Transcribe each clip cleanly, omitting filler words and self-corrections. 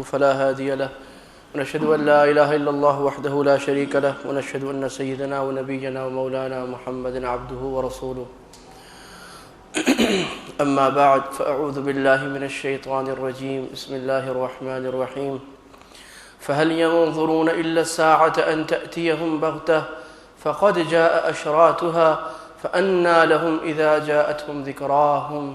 فلا هادي له ونشهد أن لا إله إلا الله وحده لا شريك له ونشهد أن سيدنا ونبينا ومولانا محمد عبده ورسوله أما بعد فأعوذ بالله من الشيطان الرجيم بسم الله الرحمن الرحيم فهل ينظرون إلا الساعة أن تأتيهم بغتة فقد جاء أشراطها فأنى لهم إذا جاءتهم ذكراهم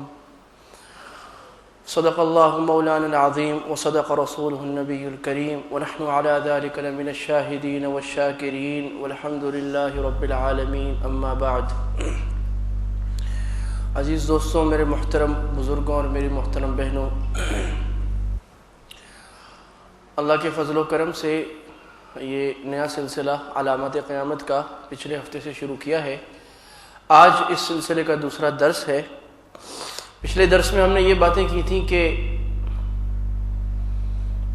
صدق الله مولانا العظيم وصدق رسوله النبي الكريم ونحن على ذلك لمن الشاهدين والشاكرين والحمد لله رب العالمين أما بعد عزیز دوستوں، میرے محترم بزرگوں اور میری محترم بہنوں، اللہ کے فضل و کرم سے یہ نیا سلسلہ علامات قیامت کا پچھلے ہفتے سے شروع کیا ہے۔ آج اس سلسلے کا دوسرا درس ہے۔ پچھلے درس میں ہم نے یہ باتیں کی تھیں کہ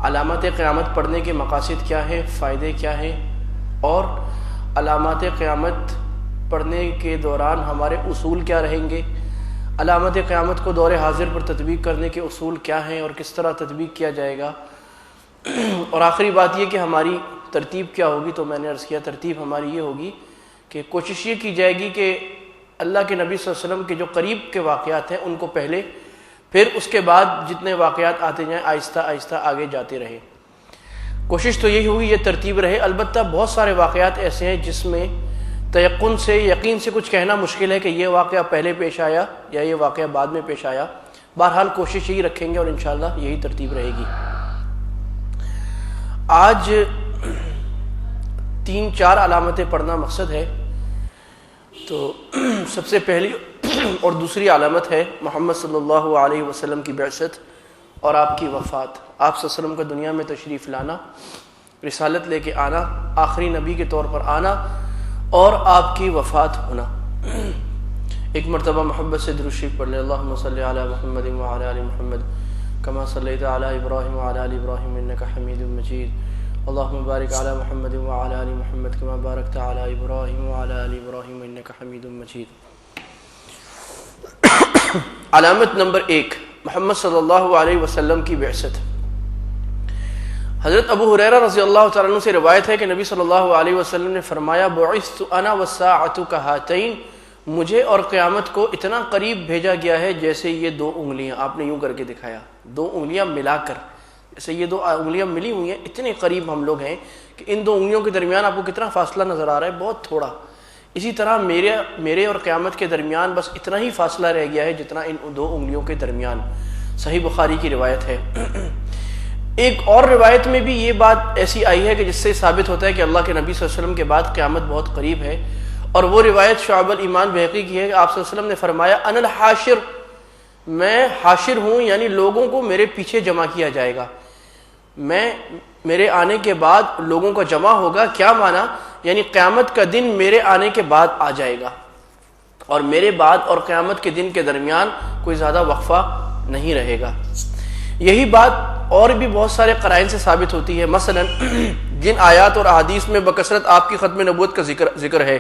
علامات قیامت پڑھنے کے مقاصد کیا ہیں، فائدے کیا ہیں، اور علامات قیامت پڑھنے کے دوران ہمارے اصول کیا رہیں گے، علامات قیامت کو دور حاضر پر تطبیق کرنے کے اصول کیا ہیں اور کس طرح تطبیق کیا جائے گا، اور آخری بات یہ کہ ہماری ترتیب کیا ہوگی۔ تو میں نے عرض کیا ترتیب ہماری یہ ہوگی کہ کوشش یہ کی جائے گی کہ اللہ کے نبی صلی اللہ علیہ وسلم کے جو قریب کے واقعات ہیں ان کو پہلے، پھر اس کے بعد جتنے واقعات آتے جائیں آہستہ آہستہ آگے جاتے رہے۔ کوشش تو یہی ہوگی، یہ ترتیب رہے۔ البتہ بہت سارے واقعات ایسے ہیں جس میں تیقن سے، یقین سے کچھ کہنا مشکل ہے کہ یہ واقعہ پہلے پیش آیا یا یہ واقعہ بعد میں پیش آیا۔ بہرحال کوشش یہی رکھیں گے اور انشاءاللہ یہی ترتیب رہے گی۔ آج 3-4 علامتیں پڑھنا مقصد ہے۔ تو سب سے پہلی اور دوسری علامت ہے محمد صلی اللہ علیہ وسلم کی بعثت اور آپ کی وفات۔ آپ صلی اللہ علیہ وسلم کا دنیا میں تشریف لانا، رسالت لے کے آنا، آخری نبی کے طور پر آنا اور آپ کی وفات ہونا۔ ایک مرتبہ محبت سے درود شریف پڑھ لیں۔ اللہم صلی علی محمد وعلی آل محمد کما صلیت علی ابراہیم وعلی آل ابراہیم انک حمید مجید۔ اللہم بارک علی محمد وعلی آل محمد کما بارکت علی ابراہیم وعلی آل ابراہیم انک حمید مجید۔ علامت نمبر 1، محمد صلی اللہ علیہ وسلم کی بعثت۔ حضرت ابو ہریرہ رضی اللہ تعالیٰ عنہ سے روایت ہے کہ نبی صلی اللہ علیہ وسلم نے فرمایا بعثت انا والساعۃ کہاتین، مجھے اور قیامت کو اتنا قریب بھیجا گیا ہے جیسے یہ 2 انگلیاں۔ آپ نے یوں کر کے دکھایا، 2 انگلیاں ملا کر، جیسے یہ 2 انگلیاں ملی ہوئی ہیں، اتنے قریب ہم لوگ ہیں کہ ان 2 انگلیوں کے درمیان آپ کو کتنا فاصلہ نظر آ رہا ہے، بہت تھوڑا۔ اسی طرح میرے اور قیامت کے درمیان بس اتنا ہی فاصلہ رہ گیا ہے جتنا ان 2 انگلیوں کے درمیان۔ صحیح بخاری کی روایت ہے۔ ایک اور روایت میں بھی یہ بات ایسی آئی ہے کہ جس سے ثابت ہوتا ہے کہ اللہ کے نبی صلی اللہ علیہ وسلم کے بعد قیامت بہت قریب ہے، اور وہ روایت شعب الایمان بہقی کی ہے کہ آپ صلی اللہ علیہ وسلم نے فرمایا انا الحاشر، میں حاشر ہوں، یعنی لوگوں کو میرے پیچھے جمع کیا جائے گا، میرے آنے کے بعد لوگوں کا جمع ہوگا۔ کیا معنی؟ یعنی قیامت کا دن میرے آنے کے بعد آ جائے گا، اور میرے بعد اور قیامت کے دن کے درمیان کوئی زیادہ وقفہ نہیں رہے گا۔ یہی بات اور بھی بہت سارے قرائن سے ثابت ہوتی ہے۔ مثلا جن آیات اور احادیث میں بکثرت آپ کی ختم نبوت کا ذکر ہے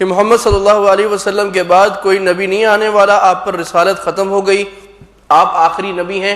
کہ محمد صلی اللہ علیہ وسلم کے بعد کوئی نبی نہیں آنے والا، آپ پر رسالت ختم ہو گئی، آپ آخری نبی ہیں،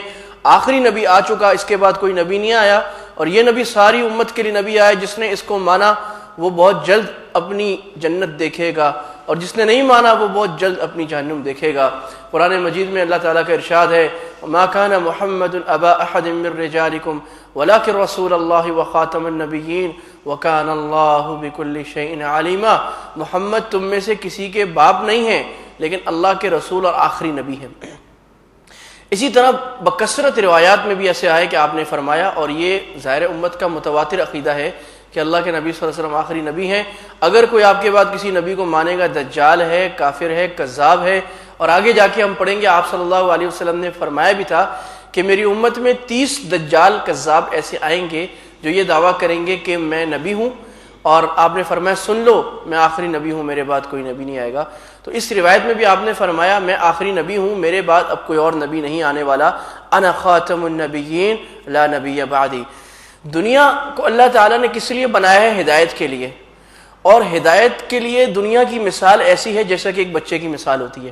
آخری نبی آ چکا، اس کے بعد کوئی نبی نہیں آیا، اور یہ نبی ساری امت کے لیے نبی آیا، جس نے اس کو مانا وہ بہت جلد اپنی جنت دیکھے گا، اور جس نے نہیں مانا وہ بہت جلد اپنی جہنم دیکھے گا۔ قرآن مجید میں اللہ تعالیٰ کا ارشاد ہے وَمَا كَانَ مُحَمَّدٌ أَبَا أَحَدٍ مِّن رِّجَالِكُمْ وَلَٰكِن رَّسُولَ اللَّهِ وَخَاتَمَ النَّبِيِّينَ وَكَانَ اللَّهُ بِكُلِّ شَيْءٍ عَلِيمًا، محمد تم میں سے کسی کے باپ نہیں ہیں لیکن اللہ کے رسول اور آخری نبی ہیں۔ اسی طرح بکثرت روایات میں بھی ایسے آئے کہ آپ نے فرمایا، اور یہ ظاہر امت کا متواتر عقیدہ ہے کہ اللہ کے نبی صلی اللہ علیہ وسلم آخری نبی ہیں۔ اگر کوئی آپ کے بعد کسی نبی کو مانے گا دجال ہے، کافر ہے، کذاب ہے، اور آگے جا کے ہم پڑھیں گے آپ صلی اللہ علیہ وسلم نے فرمایا بھی تھا کہ میری امت میں 30 دجال کذاب ایسے آئیں گے جو یہ دعویٰ کریں گے کہ میں نبی ہوں، اور آپ نے فرمایا سن لو میں آخری نبی ہوں، میرے بعد کوئی نبی نہیں آئے گا۔ تو اس روایت میں بھی آپ نے فرمایا میں آخری نبی ہوں، میرے بعد اب کوئی اور نبی نہیں آنے والا، انا خاتم النبیین لا نبی بعدی۔ دنیا کو اللہ تعالیٰ نے کس لیے بنایا ہے؟ ہدایت کے لیے، اور ہدایت کے لیے دنیا کی مثال ایسی ہے جیسا کہ ایک بچے کی مثال ہوتی ہے۔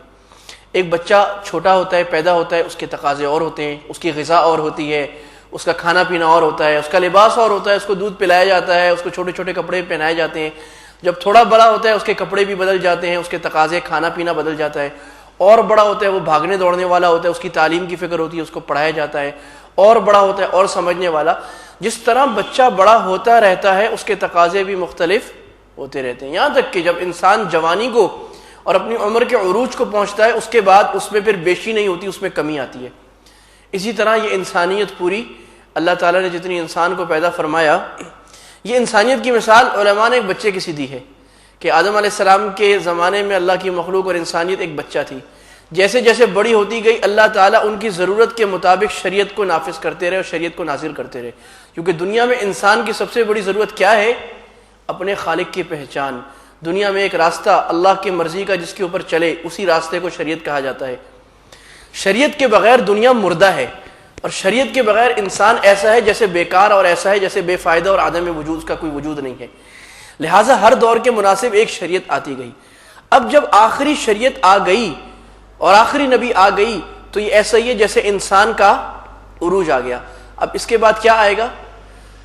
ایک بچہ چھوٹا ہوتا ہے، پیدا ہوتا ہے، اس کے تقاضے اور ہوتے ہیں، اس کی غذا اور ہوتی ہے، اس کا کھانا پینا اور ہوتا ہے، اس کا لباس اور ہوتا ہے، اس کو دودھ پلایا جاتا ہے، اس کو چھوٹے چھوٹے کپڑے پہنائے جاتے ہیں، جب تھوڑا بڑا ہوتا ہے اس کے کپڑے بھی بدل جاتے ہیں، اس کے تقاضے کھانا پینا بدل جاتا ہے، اور بڑا ہوتا ہے وہ بھاگنے دوڑنے والا ہوتا ہے، اس کی تعلیم کی فکر ہوتی ہے، اس کو پڑھایا جاتا ہے، اور بڑا ہوتا ہے اور سمجھنے والا۔ جس طرح بچہ بڑا ہوتا رہتا ہے اس کے تقاضے بھی مختلف ہوتے رہتے ہیں، یہاں تک کہ جب انسان جوانی کو اور اپنی عمر کے عروج کو پہنچتا ہے اس کے بعد اس میں پھر بیشی نہیں ہوتی، اس میں کمی آتی ہے۔ اسی طرح یہ انسانیت پوری اللہ تعالیٰ نے جتنی انسان کو پیدا فرمایا، یہ انسانیت کی مثال علماء نے ایک بچے کی سی دی ہے کہ آدم علیہ السلام کے زمانے میں اللہ کی مخلوق اور انسانیت ایک بچہ تھی، جیسے جیسے بڑی ہوتی گئی اللہ تعالیٰ ان کی ضرورت کے مطابق شریعت کو نافذ کرتے رہے اور شریعت کو نازل کرتے رہے، کیونکہ دنیا میں انسان کی سب سے بڑی ضرورت کیا ہے؟ اپنے خالق کی پہچان۔ دنیا میں ایک راستہ اللہ کی مرضی کا جس کے اوپر چلے، اسی راستے کو شریعت کہا جاتا ہے۔ شریعت کے بغیر دنیا مردہ ہے، اور شریعت کے بغیر انسان ایسا ہے جیسے بیکار، اور ایسا ہے جیسے بے فائدہ اور عدم وجود کا کوئی وجود نہیں ہے۔ لہٰذا ہر دور کے مناسب ایک شریعت آتی گئی۔ اب جب آخری شریعت آ گئی اور آخری نبی آ گئی تو یہ ایسا ہی ہے جیسے انسان کا عروج آ گیا۔ اب اس کے بعد کیا آئے گا؟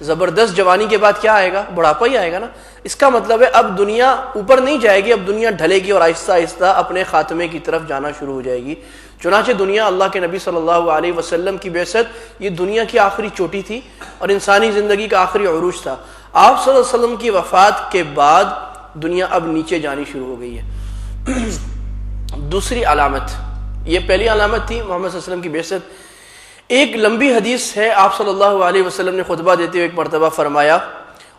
زبردست جوانی کے بعد کیا آئے گا؟ بڑھاپا ہی آئے گا نا۔ اس کا مطلب ہے اب دنیا اوپر نہیں جائے گی، اب دنیا ڈھلے گی اور آہستہ آہستہ اپنے خاتمے کی طرف جانا شروع ہو جائے گی۔ چنانچہ دنیا اللہ کے نبی صلی اللہ علیہ وسلم کی بعثت یہ دنیا کی آخری چوٹی تھی اور انسانی زندگی کا آخری عروج تھا۔ آپ صلی اللہ علیہ وسلم کی وفات کے بعد دنیا اب نیچے جانی شروع ہو گئی ہے۔ دوسری علامت، یہ پہلی علامت تھی محمد صلی اللہ علیہ وسلم کی بعثت۔ ایک لمبی حدیث ہے، آپ صلی اللہ علیہ وسلم نے خطبہ دیتے ہوئے ایک مرتبہ فرمایا،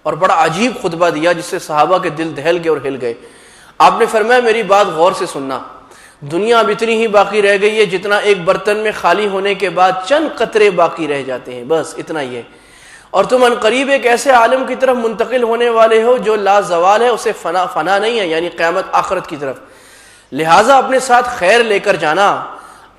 اور بڑا عجیب خطبہ دیا جس سے صحابہ کے دل دہل گئے اور ہل گئے۔ آپ نے فرمایا میری بات غور سے سننا، دنیا اب اتنی ہی باقی رہ گئی ہے جتنا ایک برتن میں خالی ہونے کے بعد چند قطرے باقی رہ جاتے ہیں، بس اتنا ہی ہے، اور تم عنقریب ایک ایسے عالم کی طرف منتقل ہونے والے ہو جو لا زوال ہے، اسے فنا نہیں ہے، یعنی قیامت آخرت کی طرف۔ لہٰذا اپنے ساتھ خیر لے کر جانا،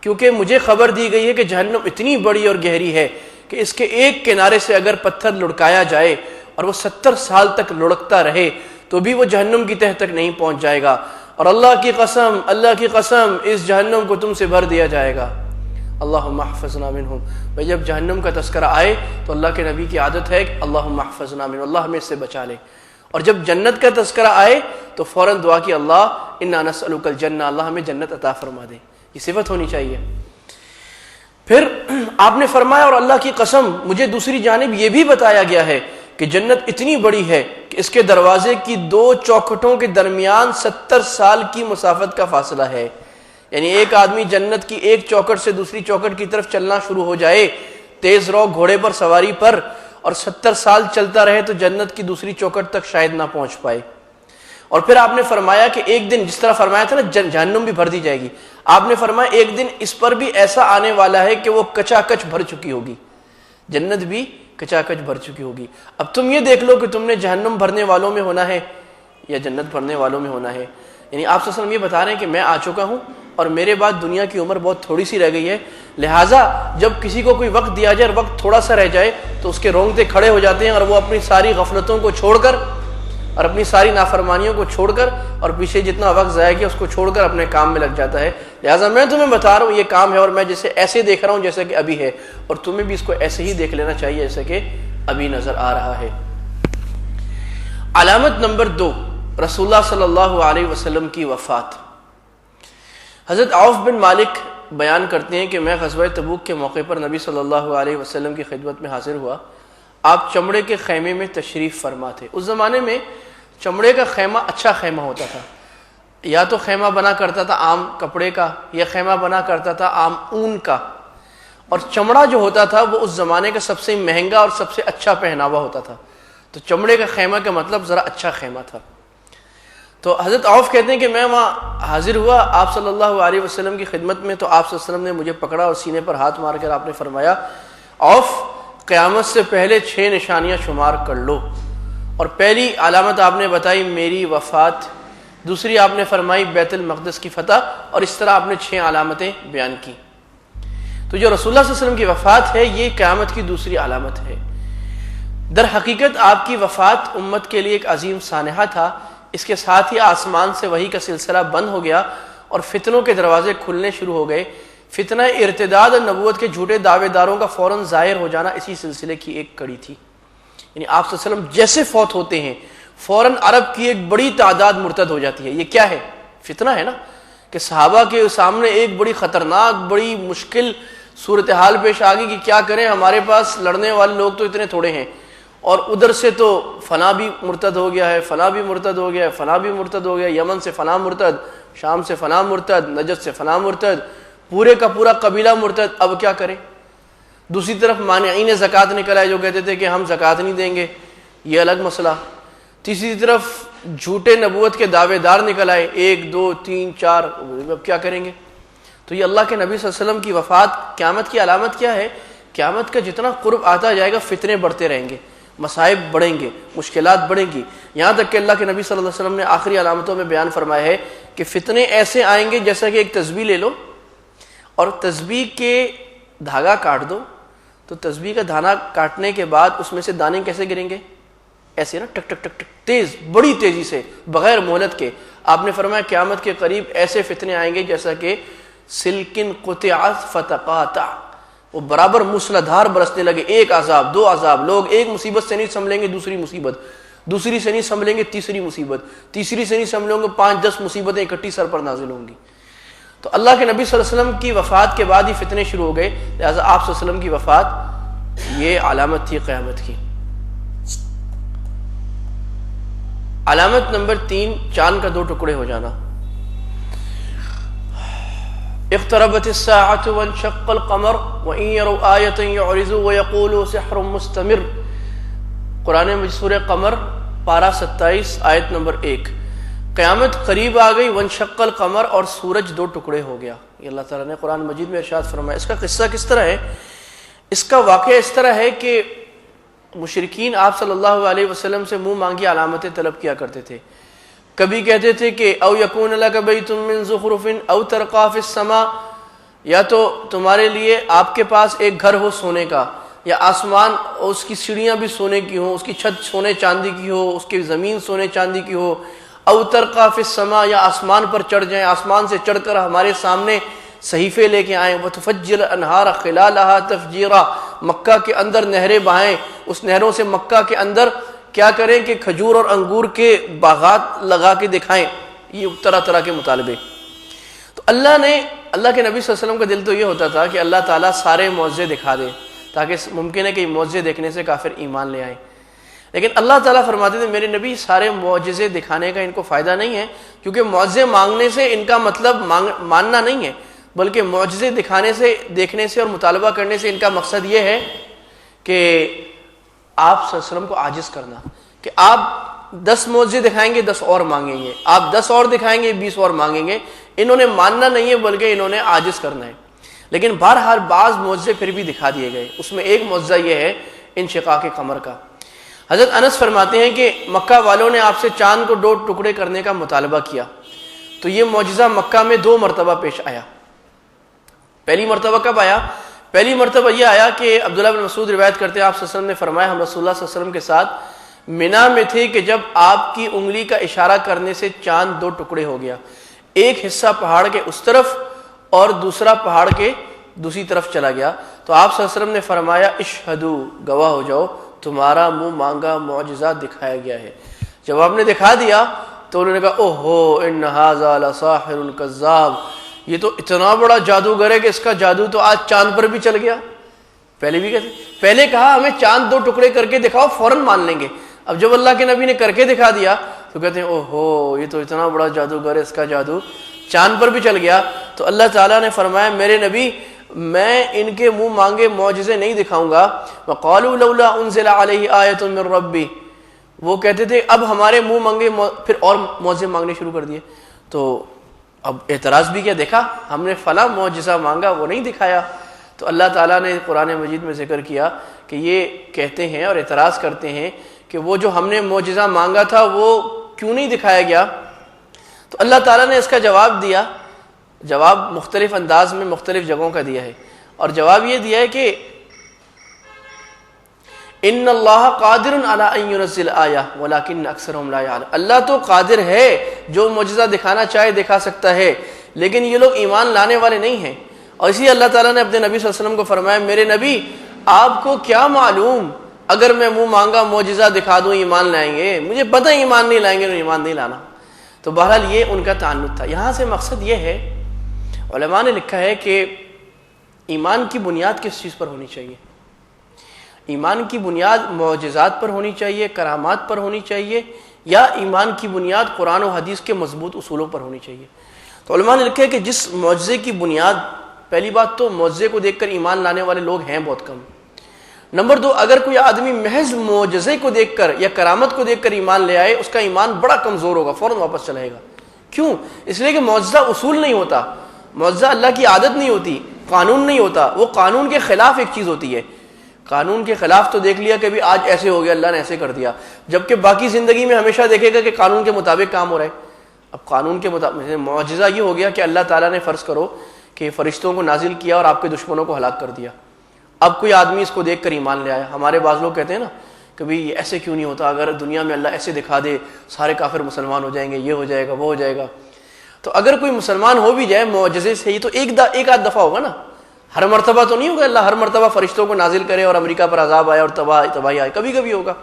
کیونکہ مجھے خبر دی گئی ہے کہ جہنم اتنی بڑی اور گہری ہے کہ اس کے ایک کنارے سے اگر پتھر لڑکایا جائے اور وہ 70 سال تک لڑکتا رہے تو بھی وہ جہنم کی تہہ تک نہیں پہنچ جائے گا، اور اللہ کی قسم اس جہنم کو تم سے بھر دیا جائے گا۔ اللہم احفظنا منہم۔ بھئی جب جہنم کا تذکرہ آئے تو اللہ کے نبی کی عادت ہے کہ اللہم احفظنا منہم، اللہ ہمیں اس سے بچا لے، اور جب جنت کا تذکرہ آئے تو فوراً دعا کی اللہ انا نسألک الجنہ، اللہ ہمیں جنت عطا فرما دے، یہ صفت ہونی چاہیے۔ پھر آپ نے فرمایا اور اللہ کی قسم مجھے دوسری جانب یہ بھی بتایا گیا ہے کہ جنت اتنی بڑی ہے کہ اس کے دروازے کی 2 چوکھٹوں کے درمیان 70 سال کی مسافت کا فاصلہ ہے، یعنی ایک آدمی جنت کی ایک چوکھٹ سے دوسری چوکھٹ کی طرف چلنا شروع ہو جائے تیز رو گھوڑے پر سواری پر، اور 70 سال چلتا رہے تو جنت کی دوسری چوکھٹ تک شاید نہ پہنچ پائے۔ اور پھر آپ نے فرمایا کہ ایک دن، جس طرح فرمایا تھا نا جہنم بھی بھر دی جائے گی، آپ نے فرمایا ایک دن اس پر بھی ایسا آنے والا ہے کہ وہ کچا کچ بھر چکی ہوگی، جنت بھی کچا کچ بھر چکی ہوگی۔ اب تم یہ دیکھ لو کہ تم نے جہنم بھرنے والوں میں ہونا ہے یا جنت بھرنے والوں میں ہونا ہے۔ یعنی آپ صلی اللہ علیہ وسلم یہ بتا رہے ہیں کہ میں آ چکا ہوں اور میرے بعد دنیا کی عمر بہت تھوڑی سی رہ گئی ہے، لہٰذا جب کسی کو کوئی وقت دیا جائے اور وقت تھوڑا سا رہ جائے تو اس کے رونگٹے کھڑے ہو جاتے ہیں، اور وہ اپنی ساری غفلتوں کو چھوڑ کر اور اپنی ساری نافرمانیوں کو چھوڑ کر اور پیچھے جتنا وقت ضائع کیا اس کو چھوڑ کر اپنے کام میں لگ جاتا ہے۔ لہٰذا میں تمہیں بتا رہا ہوں یہ کام ہے، اور میں جسے ایسے دیکھ رہا ہوں جیسے کہ ابھی ہے، اور تمہیں بھی اس کو ایسے ہی دیکھ لینا چاہیے جیسے کہ ابھی نظر آ رہا ہے۔ علامت نمبر 2، رسول اللہ صلی اللہ علیہ وسلم کی وفات۔ حضرت عوف بن مالک بیان کرتے ہیں کہ میں غزوہ تبوک کے موقع پر نبی صلی اللہ علیہ وسلم کی خدمت میں حاضر ہوا، آپ چمڑے کے خیمے میں تشریف فرما تھے۔ اس زمانے میں چمڑے کا خیمہ اچھا خیمہ ہوتا تھا، یا تو خیمہ بنا کرتا تھا عام کپڑے کا، یا خیمہ بنا کرتا تھا عام اون کا، اور چمڑا جو ہوتا تھا وہ اس زمانے کا سب سے مہنگا اور سب سے اچھا پہناوا ہوتا تھا، تو چمڑے کا خیمہ کا مطلب ذرا اچھا خیمہ تھا۔ تو حضرت عوف کہتے ہیں کہ میں وہاں حاضر ہوا آپ صلی اللہ علیہ وسلم کی خدمت میں، تو آپ صلی اللہ علیہ وسلم نے مجھے پکڑا اور سینے پر ہاتھ مار کر آپ نے فرمایا عوف قیامت سے پہلے 6 نشانیاں شمار کر لو، اور پہلی علامت آپ نے بتائی میری وفات، دوسری آپ نے فرمائی بیت المقدس کی فتح، اور اس طرح آپ نے 6 علامتیں بیان کی۔ تو جو رسول اللہ صلی اللہ علیہ وسلم کی وفات ہے یہ قیامت کی دوسری علامت ہے۔ در حقیقت آپ کی وفات امت کے لیے ایک عظیم سانحہ تھا، اس کے ساتھ ہی آسمان سے وحی کا سلسلہ بند ہو گیا اور فتنوں کے دروازے کھلنے شروع ہو گئے۔ فتنہ ارتداد اور نبوت کے جھوٹے دعوے داروں کا فوراً ظاہر ہو جانا اسی سلسلے کی ایک کڑی تھی. یعنی آپ صلی اللہ علیہ وسلم جیسے فوت ہوتے ہیں فوراً عرب کی ایک بڑی تعداد مرتد ہو جاتی ہے. یہ کیا ہے؟ فتنہ ہے نا کہ صحابہ کے سامنے ایک بڑی خطرناک بڑی مشکل صورتحال پیش آ گئی کہ کیا کریں، ہمارے پاس لڑنے والے لوگ تو اتنے تھوڑے ہیں، اور ادھر سے تو فلاں بھی مرتد ہو گیا ہے، فلاں بھی مرتد ہو گیا ہے، فلاں بھی مرتد ہو گیا، یمن سے فلاں مرتد، شام سے فلاں مرتد، نجد سے فلاں مرتد، پورے کا پورا قبیلہ مرتد. اب کیا کریں؟ دوسری طرف مانعین زکوٰۃ نکل آئے جو کہتے تھے کہ ہم زکوٰۃ نہیں دیں گے، یہ الگ مسئلہ. تیسری طرف جھوٹے نبوت کے دعوے دار نکل آئے، 1 2 3 4. اب کیا کریں گے؟ تو یہ اللہ کے نبی صلی اللہ علیہ وسلم کی وفات قیامت کی علامت کیا ہے؟ قیامت کا جتنا قرب آتا جائے گا فتنے بڑھتے رہیں گے، مصائب بڑھیں گے، مشکلات بڑھیں گی، یہاں تک کہ اللہ کے نبی صلی اللہ علیہ وسلم نے آخری علامتوں میں بیان فرمایا ہے کہ فتنے ایسے آئیں گے جیسا کہ ایک تسبیح لے لو اور تسبیح کے دھاگا کاٹ دو، تو تسبیح کا دھانا کاٹنے کے بعد اس میں سے دانے کیسے گریں گے؟ ایسے نا، ٹک ٹک ٹک ٹک، تیز، بڑی تیزی سے، بغیر مہلت کے. آپ نے فرمایا قیامت کے قریب ایسے فتنے آئیں گے جیسا کہ سلکن قطعت فتقاطع، وہ برابر موسلادھار برسنے لگے. ایک عذاب، 2 عذاب، لوگ ایک مصیبت سے نہیں سنبھلیں گے دوسری مصیبت، دوسری سے نہیں سنبھلیں گے تیسری مصیبت، تیسری سے نہیں سنبھلیں گے 5-10 مصیبتیں اکٹھی سر پر نازل ہوں گی. تو اللہ کے نبی صلی اللہ علیہ وسلم کی وفات کے بعد ہی فتنے شروع ہو گئے، لہٰذا آپ صلی اللہ علیہ وسلم کی وفات یہ علامت تھی قیامت کی. علامت نمبر 3، چاند کا 2 ٹکڑے ہو جانا. اقتربت الساعة وانشق القمر وإن يروا آية يعرضوا ويقولوا سحر مستمر. قرآن مجید سورہ قمر پارہ 27 آیت نمبر 1. قیامت قریب آ گئی، وانشق القمر، اور سورج 2 ٹکڑے ہو گیا. یہ اللہ تعالیٰ نے قرآن مجید میں ارشاد فرمایا. اس کا قصہ کس طرح ہے؟ اس کا واقعہ اس طرح ہے کہ مشرکین آپ صلی اللہ علیہ وسلم سے منہ مانگی علامتیں طلب کیا کرتے تھے. کبھی کہتے تھے کہ او یکون لک بیت من زخرف او ترقی فی السماء، یا تو تمہارے لیے آپ کے پاس ایک گھر ہو سونے کا، یا آسمان اس کی سیڑھیاں بھی سونے کی ہوں، اس کی چھت سونے چاندی کی ہو، اس کی زمین سونے چاندی کی ہو. او ترقی فی السماء، یا آسمان پر چڑھ جائیں، آسمان سے چڑھ کر ہمارے سامنے صحیفے لے کے آئیں. وتفجر الانہار خلالہا تفجیرا، مکہ کے اندر نہریں بہائیں، اس نہروں سے مکہ کے اندر کیا کریں کہ کھجور اور انگور کے باغات لگا کے دکھائیں. یہ طرح طرح کے مطالبے. تو اللہ کے نبی صلی اللہ علیہ وسلم کا دل تو یہ ہوتا تھا کہ اللہ تعالیٰ سارے معجزے دکھا دے تاکہ ممکن ہے کہ معجزے دیکھنے سے کافر ایمان لے آئیں. لیکن اللہ تعالیٰ فرماتے تھے میرے نبی سارے معجزے دکھانے کا ان کو فائدہ نہیں ہے، کیونکہ معجزے مانگنے سے ان کا مطلب ماننا نہیں ہے، بلکہ معجزے دکھانے سے، دیکھنے سے اور مطالبہ کرنے سے ان کا مقصد یہ ہے کہ آپ صلی اللہ علیہ وسلم کو عاجز کرنا، کہ آپ 10 معجزے دکھائیں گے 10 اور مانگیں گے، آپ 10 اور دکھائیں گے 20 اور مانگیں گے. انہوں نے ماننا نہیں ہے بلکہ انہوں نے عاجز کرنا ہے. لیکن بہرحال بعض معجزے پھر بھی دکھا دیے گئے. اس میں ایک معجزہ یہ ہے انشقاق قمر کا. حضرت انس فرماتے ہیں کہ مکہ والوں نے آپ سے چاند کو 2 ٹکڑے کرنے کا مطالبہ کیا، تو یہ معجزہ مکہ میں 2 مرتبہ پیش آیا. پہلی مرتبہ کب آیا؟ پہلی مرتبہ یہ آیا کہ عبداللہ بن مسعود روایت کرتے ہیں آپ صلی اللہ علیہ وسلم نے فرمایا ہم رسول اللہ صلی اللہ علیہ وسلم کے ساتھ منا میں تھے کہ جب آپ کی انگلی کا اشارہ کرنے سے چاند 2 ٹکڑے ہو گیا، ایک حصہ پہاڑ کے اس طرف اور دوسرا پہاڑ کے دوسری طرف چلا گیا. تو آپ صلی اللہ علیہ وسلم نے فرمایا اشہدو، گواہ ہو جاؤ، تمہارا منہ مانگا معجزہ دکھایا گیا ہے. جب آپ نے دکھا دیا تو انہوں نے کہا اوہو ان ھذا لساحر کذاب، یہ تو اتنا بڑا جادوگر ہے کہ اس کا جادو تو آج چاند پر بھی چل گیا. پہلے بھی کہتے، پہلے کہا ہمیں چاند 2 ٹکڑے کر کے دکھاؤ فوراً مان لیں گے. اب جب اللہ کے نبی نے کر کے دکھا دیا تو کہتے ہیں اوہو یہ تو اتنا بڑا جادوگر ہے، اس کا جادو چاند پر بھی چل گیا. تو اللہ تعالیٰ نے فرمایا میرے نبی میں ان کے منہ مانگے معجزے نہیں دکھاؤں گا. وقالوا لولا انزل علیہ آیۃ من ربی، وہ کہتے تھے اب ہمارے منہ مانگے، پھر اور معجزے مانگنے شروع کر دیے. تو اب اعتراض بھی کیا، دیکھا ہم نے فلاں معجزہ مانگا وہ نہیں دکھایا. تو اللہ تعالیٰ نے قرآن مجید میں ذکر کیا کہ یہ کہتے ہیں اور اعتراض کرتے ہیں کہ وہ جو ہم نے معجزہ مانگا تھا وہ کیوں نہیں دکھایا گیا. تو اللہ تعالیٰ نے اس کا جواب دیا. جواب مختلف انداز میں مختلف جگہوں کا دیا ہے، اور جواب یہ دیا ہے کہ ان اللہ قادر علی ان ينزل آیہ ولکن اکثرهم لا یعلمون، اللہ تو قادر ہے جو معجزہ دکھانا چاہے دکھا سکتا ہے، لیکن یہ لوگ ایمان لانے والے نہیں ہیں. اور اسی اللہ تعالیٰ نے اپنے نبی صلی اللہ علیہ وسلم کو فرمایا میرے نبی آپ کو کیا معلوم اگر میں منہ مانگا معجزہ دکھا دوں ایمان لائیں گے، مجھے پتہ ایمان نہیں لائیں گے، ایمان نہیں لانا۔ تو بہرحال یہ ان کا تعنت تھا۔ یہاں سے مقصد یہ ہے، علماء نے لکھا ہے کہ ایمان کی بنیاد کس چیز پر ہونی چاہیے؟ ایمان کی بنیاد معجزات پر ہونی چاہیے، کرامات پر ہونی چاہیے، یا ایمان کی بنیاد قرآن و حدیث کے مضبوط اصولوں پر ہونی چاہیے؟ تو علماء نے لکھا ہے کہ جس معجزے کی بنیاد، پہلی بات تو معجزے کو دیکھ کر ایمان لانے والے لوگ ہیں بہت کم۔ نمبر دو، اگر کوئی آدمی محض معجزے کو دیکھ کر یا کرامت کو دیکھ کر ایمان لے آئے، اس کا ایمان بڑا کمزور ہوگا، فوراً واپس چلے گا۔ کیوں؟ اس لیے کہ معجزہ اصول نہیں ہوتا، معجزہ اللہ کی عادت نہیں ہوتی، قانون نہیں ہوتا، وہ قانون کے خلاف ایک چیز ہوتی ہے۔ قانون کے خلاف تو دیکھ لیا کہ بھی آج ایسے ہو گیا، اللہ نے ایسے کر دیا، جبکہ باقی زندگی میں ہمیشہ دیکھے گا کہ قانون کے مطابق کام ہو رہا ہے۔ اب قانون کے مطابق معجزہ یہ ہو گیا کہ اللہ تعالیٰ نے فرض کرو کہ فرشتوں کو نازل کیا اور آپ کے دشمنوں کو ہلاک کر دیا۔ اب کوئی آدمی اس کو دیکھ کر ایمان لے آیا۔ ہمارے بعض لوگ کہتے ہیں نا کہ بھئی ایسے کیوں نہیں ہوتا، اگر دنیا میں اللہ ایسے دکھا دے سارے کافر مسلمان ہو جائیں گے، یہ ہو جائے گا، وہ ہو جائے گا۔ تو اگر کوئی مسلمان ہو بھی جائے معجزے سے ہی تو ایک آدھ دفعہ ہوگا نا، ہر مرتبہ تو نہیں ہوگا اللہ ہر مرتبہ فرشتوں کو نازل کرے اور امریکہ پر عذاب آئے اور تباہی آئے، کبھی کبھی ہوگا۔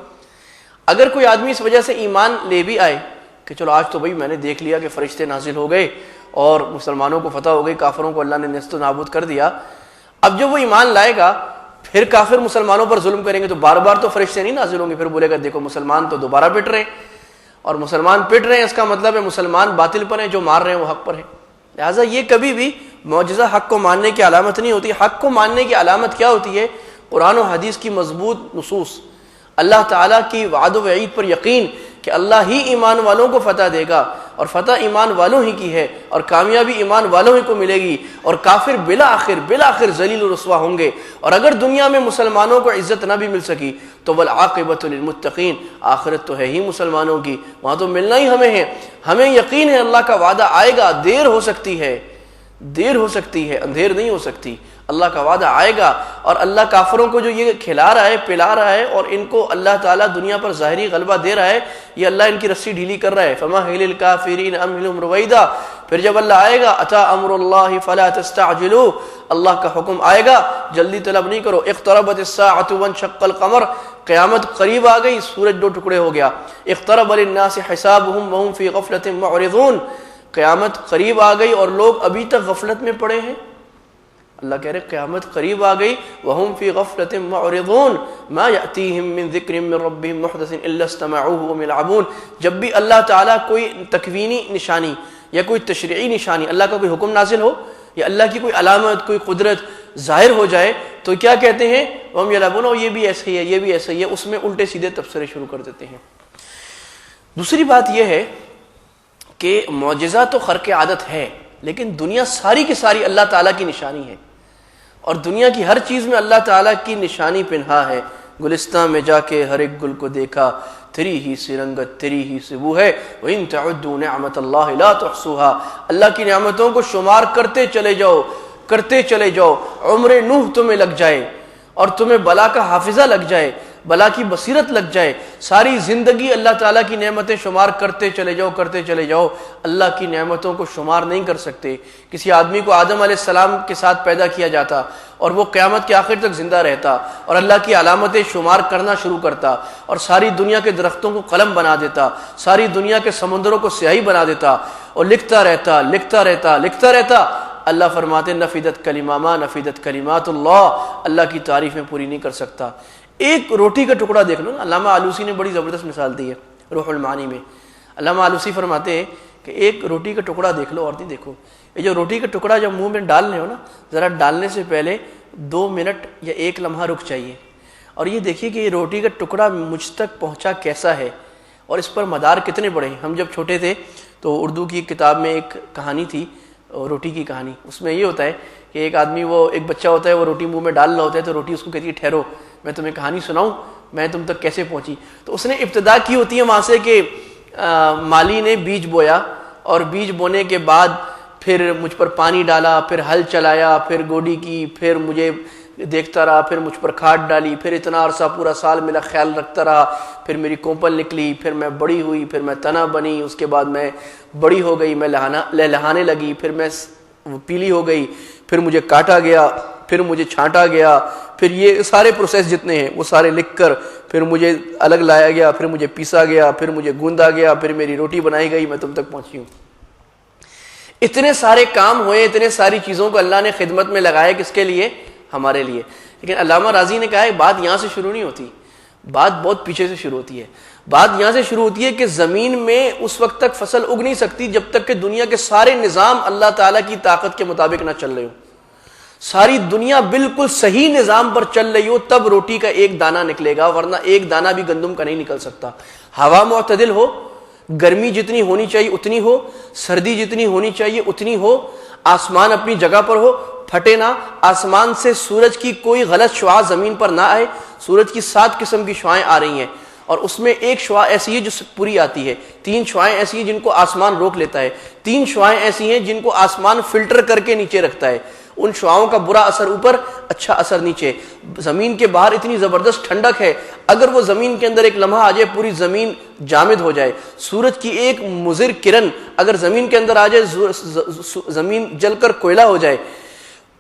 اگر کوئی آدمی اس وجہ سے ایمان لے بھی آئے کہ چلو آج تو بھئی میں نے دیکھ لیا کہ فرشتے نازل ہو گئے اور مسلمانوں کو فتح ہو گئی، کافروں کو اللہ نے نیست و نابود کر دیا، اب جب وہ ایمان لائے گا پھر کافر مسلمانوں پر ظلم کریں گے تو بار بار تو فرشتے نہیں نازل ہوں گے، پھر بولے گا دیکھو مسلمان تو دوبارہ پٹ رہے ہیں، اور مسلمان پٹ رہے ہیں اس کا مطلب ہے مسلمان باطل پر ہیں، جو مار رہے ہیں وہ حق پر ہیں۔ لہٰذا یہ کبھی بھی معجزہ حق کو ماننے کی علامت نہیں ہوتی۔ حق کو ماننے کی علامت کیا ہوتی ہے؟ قرآن و حدیث کی مضبوط نصوص، اللہ تعالیٰ کی وعد و وعید پر یقین کہ اللہ ہی ایمان والوں کو فتح دے گا، اور فتح ایمان والوں ہی کی ہے، اور کامیابی ایمان والوں ہی کو ملے گی، اور کافر بالآخر ذلیل و رسوا ہوں گے۔ اور اگر دنیا میں مسلمانوں کو عزت نہ بھی مل سکی تو والعاقبۃ للمتقین، آخرت تو ہے ہی مسلمانوں کی، وہاں تو ملنا ہی ہمیں ہے۔ ہمیں یقین ہے اللہ کا وعدہ آئے گا، دیر ہو سکتی ہے، اندھیر نہیں ہو سکتی، اللہ کا وعدہ آئے گا۔ اور اللہ کافروں کو جو یہ کھلا رہا ہے، پلا رہا ہے، اور ان کو اللہ تعالیٰ دنیا پر ظاہری غلبہ دے رہا ہے، یہ اللہ ان کی رسی ڈھیلی کر رہا ہے۔ فَمَهِّلِ الْكَافِرِينَ أَمْهِلْهُمْ رُوَيْدًا، پھر جب اللہ آئے گا أَتَى أَمْرُ اللَّهِ فَلَا تَسْتَعْجِلُوا، اللہ کا حکم آئے گا جلدی طلب نہیں کرو۔ اقتربت الساعة وانشق القمر، قیامت قریب آ گئی، سورج دو ٹکڑے ہو گیا۔ اقترب للناس حسابهم وهم في غفلة معرضون، قیامت قریب آ گئی اور لوگ ابھی تک غفلت میں پڑے ہیں۔ اللہ کہہ رہے قیامت قریب آ گئی، وَهُمْ فِي غَفْلَةٍ مُعْرِضُونَ مَا يَأْتِيهِم مِّن ذِكْرٍ مِّن رَّبِّهِم مُحْدَثٍ إِلَّا اسْتَمَعُوهُ وَهُمْ يَلْعَبُونَ، جب بھی اللہ تعالیٰ کوئی تکوینی نشانی یا کوئی تشریعی نشانی، اللہ کا کوئی حکم نازل ہو یا اللہ کی کوئی علامت، کوئی قدرت ظاہر ہو جائے تو کیا کہتے ہیں؟ وَهُمْ يَلْعَبُونَ، یہ بھی ایسے ہی ہے، یہ بھی ایسے ہی ہے، اس میں الٹے سیدھے تبصرے شروع کر دیتے ہیں۔ دوسری بات یہ ہے کہ معجزہ تو خرق عادت ہے، لیکن دنیا ساری کی ساری اللہ تعالیٰ کی نشانی ہے، اور دنیا کی ہر چیز میں اللہ تعالیٰ کی نشانی پنہا ہے۔ گلستان میں جا کے ہر ایک گل کو دیکھا، تیری ہی سی رنگت، تیری ہی سی بو ہے۔ وَإِن تَعُدُّوا نِعْمَةَ اللَّهِ لَا تُحْصُوهَا، اللہ کی نعمتوں کو شمار کرتے چلے جاؤ، عمر نوح تمہیں لگ جائے اور تمہیں بلا کا حافظہ لگ جائے، بلا کی بصیرت لگ جائے، ساری زندگی اللہ تعالیٰ کی نعمتیں شمار کرتے چلے جاؤ، اللہ کی نعمتوں کو شمار نہیں کر سکتے۔ کسی آدمی کو آدم علیہ السلام کے ساتھ پیدا کیا جاتا اور وہ قیامت کے آخر تک زندہ رہتا اور اللہ کی علامتیں شمار کرنا شروع کرتا اور ساری دنیا کے درختوں کو قلم بنا دیتا، ساری دنیا کے سمندروں کو سیاہی بنا دیتا اور لکھتا رہتا۔ اللہ فرماتے نفدت کلمات اللہ کی تعریف میں پوری نہیں کر سکتا۔ ایک روٹی کا ٹکڑا دیکھ لو نا، علامہ آلوسی نے بڑی زبردست مثال دی ہے روح المعانی میں۔ علامہ آلوسی فرماتے ہیں کہ ایک روٹی کا ٹکڑا دیکھ لو اور نہیں دیکھو، یہ جو روٹی کا ٹکڑا جب منہ میں ڈال رہے ہو نا، ذرا ڈالنے سے پہلے 2 منٹ یا 1 لمحہ رک چاہیے، اور یہ دیکھیے کہ یہ روٹی کا ٹکڑا مجھ تک پہنچا کیسا ہے اور اس پر مدار کتنے بڑے ہیں۔ ہم جب چھوٹے تھے تو اردو کی کتاب میں ایک کہانی تھی، روٹی کی کہانی، اس میں یہ ہوتا ہے کہ ایک آدمی، وہ ایک بچہ ہوتا ہے، وہ روٹی منہ میں ڈال رہا ہوتا ہے تو روٹی اس کو کہتی ہے ٹھہرو میں تمہیں کہانی سناؤں، میں تم تک کیسے پہنچی۔ تو اس نے ابتدا کی ہوتی ہے وہاں سے کہ مالی نے بیج بویا اور بیج بونے کے بعد پھر مجھ پر پانی ڈالا، پھر ہل چلایا، پھر گوڈی کی، پھر مجھے دیکھتا رہا، پھر مجھ پر کھاد ڈالی، پھر اتنا عرصہ پورا سال میرا خیال رکھتا رہا، پھر میری کوپل نکلی، پھر میں بڑی ہوئی، پھر میں تنا بنی، اس کے بعد میں بڑی ہو گئی، میں لہلانے لگی، پھر میں پیلی ہو گئی، پھر مجھے کاٹا گیا، پھر مجھے چھانٹا گیا، پھر یہ سارے پروسیس جتنے ہیں وہ سارے لکھ کر پھر مجھے الگ لایا گیا، پھر مجھے پیسا گیا، پھر مجھے گوندا گیا، پھر میری روٹی بنائی گئی، میں تم تک پہنچی ہوں۔ اتنے سارے کام ہوئے، اتنے ساری چیزوں کو اللہ نے خدمت میں لگایا، کس کے لیے؟ ہمارے لیے۔ لیکن علامہ راضی نے کہا ہے بات یہاں سے شروع نہیں ہوتی، بات بہت پیچھے سے شروع ہوتی ہے۔ بات یہاں سے شروع ہوتی ہے کہ زمین میں اس وقت تک فصل اگ نہیں سکتی جب تک کہ دنیا کے سارے نظام اللہ تعالیٰ کی طاقت کے مطابق نہ چل رہے ہو، ساری دنیا بالکل صحیح نظام پر چل رہی ہو، تب روٹی کا ایک دانہ نکلے گا، ورنہ ایک دانہ بھی گندم کا نہیں نکل سکتا۔ ہوا معتدل ہو، گرمی جتنی ہونی چاہیے اتنی ہو، سردی جتنی ہونی چاہیے اتنی ہو، آسمان اپنی جگہ پر ہو، پھٹے نہ، آسمان سے سورج کی کوئی غلط شعاع زمین پر نہ آئے۔ سورج کی 7 قسم کی شعائیں آ رہی ہیں، اور اس میں ایک شعاع ایسی ہے جو پوری آتی ہے، 3 شعائیں ایسی ہیں جن کو آسمان روک لیتا ہے، 3 شعائیں ایسی ہیں جن کو آسمان فلٹر کر کے نیچے رکھتا ہے۔ ان شعاؤں کا برا اثر اوپر، اچھا اثر نیچے۔ زمین کے باہر اتنی زبردست ٹھنڈک ہے، اگر وہ زمین کے اندر ایک لمحہ آ جائے پوری زمین جامد ہو جائے۔ سورج کی ایک مضر کرن اگر زمین کے اندر آ جائے زمین جل کر کوئلہ ہو جائے۔